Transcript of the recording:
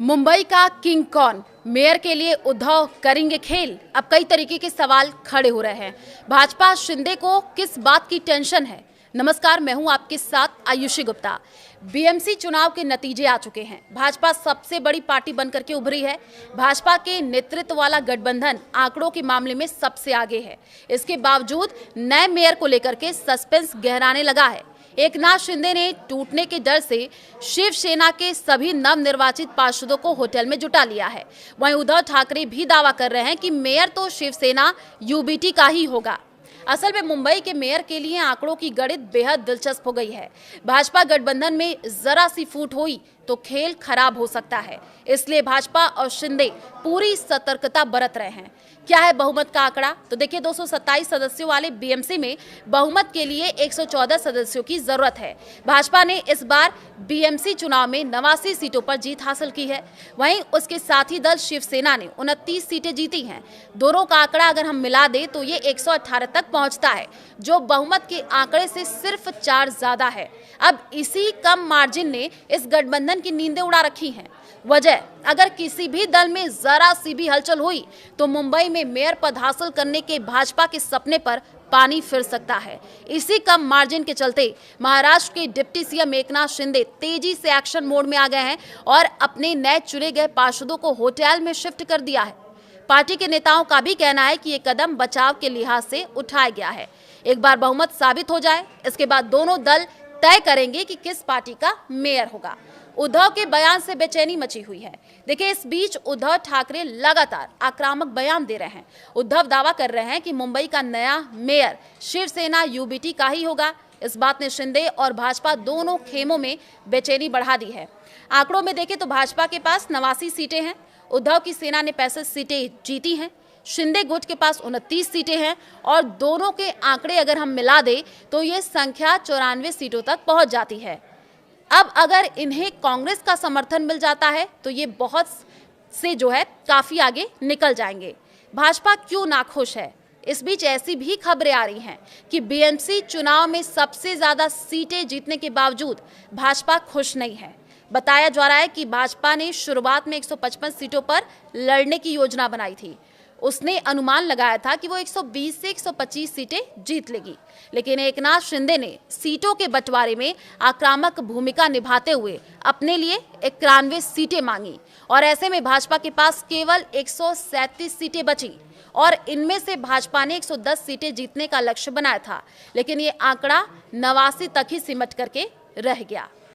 मुंबई का किंग कौन? मेयर के लिए उद्धव करेंगे खेल? अब कई तरीके के सवाल खड़े हो रहे हैं। भाजपा शिंदे को किस बात की टेंशन है? नमस्कार, मैं हूं आपके साथ आयुषी गुप्ता। बीएमसी चुनाव के नतीजे आ चुके हैं। भाजपा सबसे बड़ी पार्टी बनकर के उभरी है। भाजपा के नेतृत्व वाला गठबंधन आंकड़ों के मामले में सबसे आगे है। इसके बावजूद नए मेयर को लेकर के सस्पेंस गहराने लगा है। एकनाथ शिंदे ने टूटने के डर से शिवसेना के सभी नवनिर्वाचित पार्षदों को होटल में जुटा लिया है। वहीं उद्धव ठाकरे भी दावा कर रहे हैं कि मेयर तो शिवसेना यूबीटी का ही होगा। असल में मुंबई के मेयर के लिए आंकड़ों की गणित बेहद दिलचस्प हो गई है। भाजपा गठबंधन में जरा सी फूट हुई तो खेल खराब हो सकता है। इसलिए भाजपा और शिंदे पूरी सतर्कता बरत रहे हैं। क्या है बहुमत का आंकड़ा? तो देखिए, 227 सदस्यों वाले बीएमसी में बहुमत के लिए 114 सदस्यों की जरूरत है। भाजपा ने इस बार बीएमसी चुनाव में 89 सीटों पर जीत हासिल की है। वहीं उसके साथी दल शिवसेना ने 29 सीटें जीती हैं। दोनों का आंकड़ा अगर हम मिला दें तो ये 118 तक पहुंचता है, जो बहुमत के आंकड़े से सिर्फ 4 ज्यादा है। अब इसी कम मार्जिन ने इस गठबंधन की नींदें उड़ा रखी हैं। वजह, अगर किसी भी दल में जरा सी भी हलचल हुई तो मुंबई में मेयर पद हासिल करने के भाजपा के सपने पर पानी फिर सकता है। इसी कम मार्जिन के चलते महाराष्ट्र के डिप्टी सीएम एकनाथ शिंदे तेजी से एक्शन मोड में आ गए हैं और अपने नए चुने गए पार्षदों को होटल में शिफ्ट कर दिया है। पार्टी के नेताओं का भी कहना है कि ये कदम बचाव के लिहाज से उठाया गया है। एक बार बहुमत साबित हो जाए, इसके बाद दोनों दल तय करेंगे कि किस पार्टी का मेयर होगा। उद्धव के बयान से बेचैनी मची हुई है। देखिए, इस बीच उद्धव ठाकरे लगातार आक्रामक बयान दे रहे हैं। उद्धव दावा कर रहे हैं कि मुंबई का नया मेयर शिवसेना यूबीटी का ही होगा। इस बात ने शिंदे और भाजपा दोनों खेमों में बेचैनी बढ़ा दी है। आंकड़ों में देखें तो भाजपा के पास 89 सीटें हैं। उद्धव की सेना ने 65 सीटें जीती हैं। शिंदे गुट के पास 29 सीटें हैं और दोनों के आंकड़े अगर हम मिला दें तो ये संख्या 94 सीटों तक पहुंच जाती है। अब अगर इन्हें कांग्रेस का समर्थन मिल जाता है तो ये बहुत से काफी आगे निकल जाएंगे। भाजपा क्यों नाखुश है? इस बीच ऐसी भी खबरें आ रही हैं कि बीएमसी चुनाव में सबसे ज्यादा सीटें जीतने के बावजूद भाजपा खुश नहीं है। बताया जा रहा है कि भाजपा ने शुरुआत में 155 सीटों पर लड़ने की योजना बनाई थी। उसने अनुमान लगाया था कि वो 120 से 125 सीटें जीत लेगी, लेकिन एकनाथ शिंदे ने सीटों के बंटवारे में आक्रामक भूमिका निभाते हुए अपने लिए 91 सीटें मांगी और ऐसे में भाजपा के पास केवल 137 सीटें बची और इनमें से भाजपा ने 110 सीटें जीतने का लक्ष्य बनाया था, लेकिन ये आंकड़ा 89 तक ही सिमट करके रह गया।